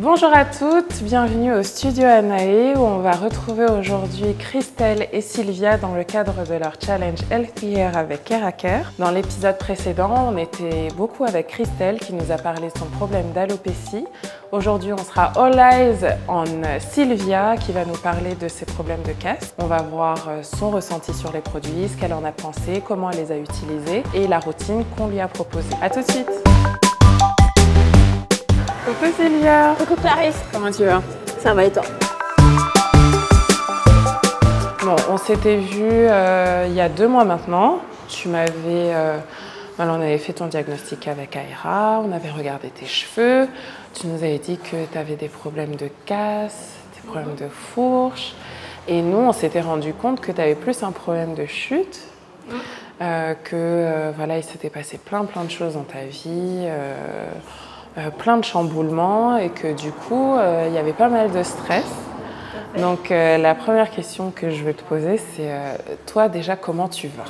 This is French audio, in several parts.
Bonjour à toutes, bienvenue au studio Anae où on va retrouver aujourd'hui Christelle et Sylvia dans le cadre de leur challenge Healthy Hair avec Keraker. Dans l'épisode précédent, on était beaucoup avec Christelle qui nous a parlé de son problème d'alopécie. Aujourd'hui, on sera all eyes on Sylvia qui va nous parler de ses problèmes de castes. On va voir son ressenti sur les produits, ce qu'elle en a pensé, comment elle les a utilisés et la routine qu'on lui a proposée. À tout de suite. Coucou Sylvia. Coucou Clarisse. Comment tu vas? Ça va et toi? Bon, on s'était vu il y a 2 mois maintenant. Tu m'avais... on avait fait ton diagnostic avec Aira, on avait regardé tes cheveux. Tu nous avais dit que tu avais des problèmes de casse, des problèmes de fourche. Et nous, on s'était rendu compte que tu avais plus un problème de chute. Voilà, il s'était passé plein de choses dans ta vie. Plein de chamboulements et que du coup, il y avait pas mal de stress. Donc la première question que je veux te poser, c'est toi déjà, comment tu vas?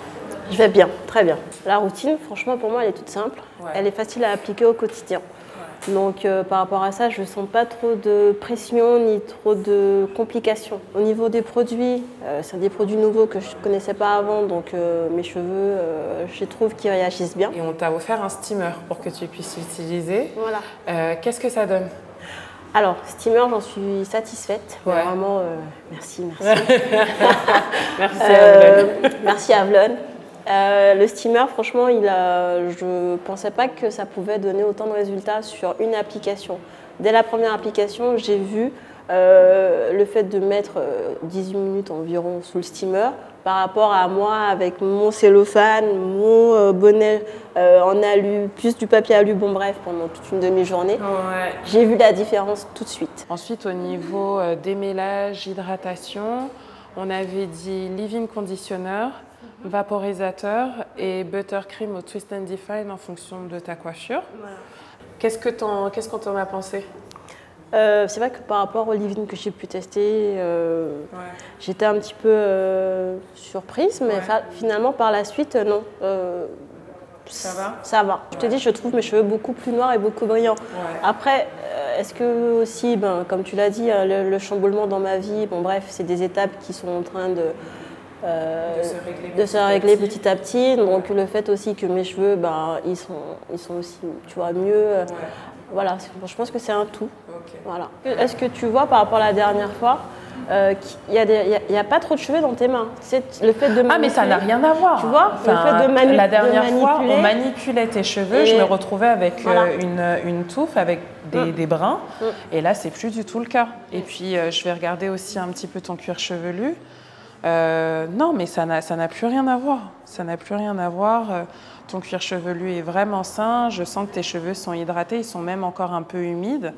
Je vais bien, très bien. La routine, franchement, pour moi, elle est toute simple. Ouais. Elle est facile à appliquer au quotidien. Ouais. Donc par rapport à ça, je ne sens pas trop de pression ni trop de complications. Au niveau des produits, c'est des produits nouveaux que je ne connaissais pas avant, donc mes cheveux, je trouve qu'ils réagissent bien. Et on t'a offert un steamer pour que tu puisses l'utiliser. Voilà. Qu'est-ce que ça donne? Alors, steamer, j'en suis satisfaite. Ouais. Vraiment, merci. Merci Avlon. Merci Avlon. Le steamer, franchement, je ne pensais pas que ça pouvait donner autant de résultats sur une application. Dès la première application, j'ai vu le fait de mettre 18 minutes environ sous le steamer par rapport à moi avec mon cellophane, mon bonnet en alu, plus du papier alu, bon bref, pendant toute une demi-journée. Ouais. J'ai vu la différence tout de suite. Ensuite, au niveau démêlage, hydratation, on avait dit leave-in conditioner, vaporisateur et buttercream au twist and define en fonction de ta coiffure. Voilà. Qu'est-ce qu'on t'en a pensé? C'est vrai que par rapport au leave-in que j'ai pu tester, j'étais un petit peu surprise, mais finalement par la suite, non. Ça va? Ça va. Je te dis, je trouve mes cheveux beaucoup plus noirs et beaucoup brillants. Ouais. Après, est-ce que aussi, comme tu l'as dit, le chamboulement dans ma vie, bon bref, c'est des étapes qui sont en train de se régler petit à petit. Donc le fait aussi que mes cheveux, ils sont aussi, tu vois, mieux. Voilà, je pense que c'est un tout. Okay. Voilà. Est-ce que tu vois par rapport à la dernière fois, il n'y a pas trop de cheveux dans tes mains? Le fait de mais ça n'a rien à voir. Tu vois, le fait la dernière fois, on manipulait tes cheveux, je me retrouvais avec une touffe, avec des brins. Et là, c'est plus du tout le cas. Et puis, je vais regarder aussi un petit peu ton cuir chevelu. Non, mais ça n'a plus rien à voir. Ça n'a plus rien à voir. Ton cuir chevelu est vraiment sain. Je sens que tes cheveux sont hydratés. Ils sont même encore un peu humides.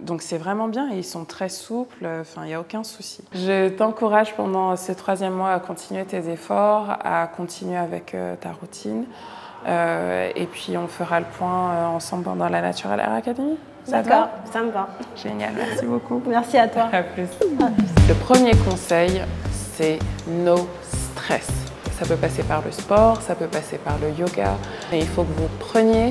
Donc c'est vraiment bien et ils sont très souples. Enfin, il n'y a aucun souci. Je t'encourage pendant ce 3e mois à continuer tes efforts, à continuer avec ta routine. Et puis on fera le point ensemble pendant la Natural Hair Academy. D'accord, ça me va. Génial, merci beaucoup. Merci à toi. À plus. Le premier conseil, c'est no stress. Ça peut passer par le sport, ça peut passer par le yoga. Et il faut que vous preniez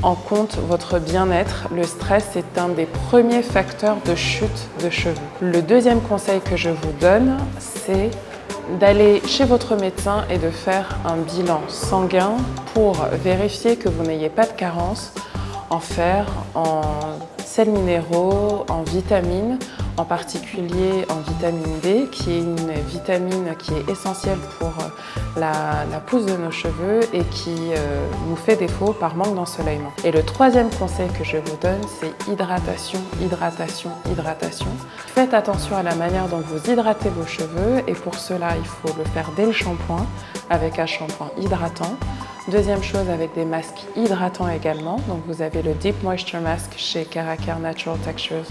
en compte votre bien-être. Le stress est un des premiers facteurs de chute de cheveux. Le 2e conseil que je vous donne, c'est d'aller chez votre médecin et de faire un bilan sanguin pour vérifier que vous n'ayez pas de carence en fer, en sels minéraux, en vitamines, en particulier en vitamine D, qui est une vitamine qui est essentielle pour la pousse de nos cheveux et qui nous fait défaut par manque d'ensoleillement. Et le 3e conseil que je vous donne, c'est hydratation, hydratation, hydratation. Faites attention à la manière dont vous hydratez vos cheveux et pour cela, il faut le faire dès le shampoing avec un shampoing hydratant. 2e chose, avec des masques hydratants également. Donc vous avez le Deep Moisture Mask chez Keraker Natural Textures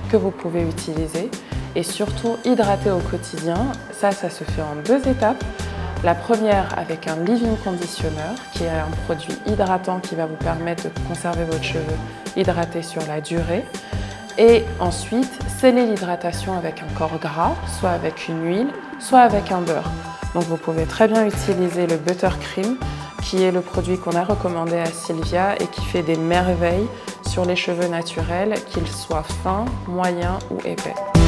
que vous pouvez utiliser. Et surtout, hydrater au quotidien. Ça se fait en 2 étapes. La première avec un leave-in conditioner qui est un produit hydratant qui va vous permettre de conserver votre cheveu hydraté sur la durée. Et ensuite, sceller l'hydratation avec un corps gras, soit avec une huile, soit avec un beurre. Donc vous pouvez très bien utiliser le buttercream qui est le produit qu'on a recommandé à Sylvia et qui fait des merveilles sur les cheveux naturels, qu'ils soient fins, moyens ou épais.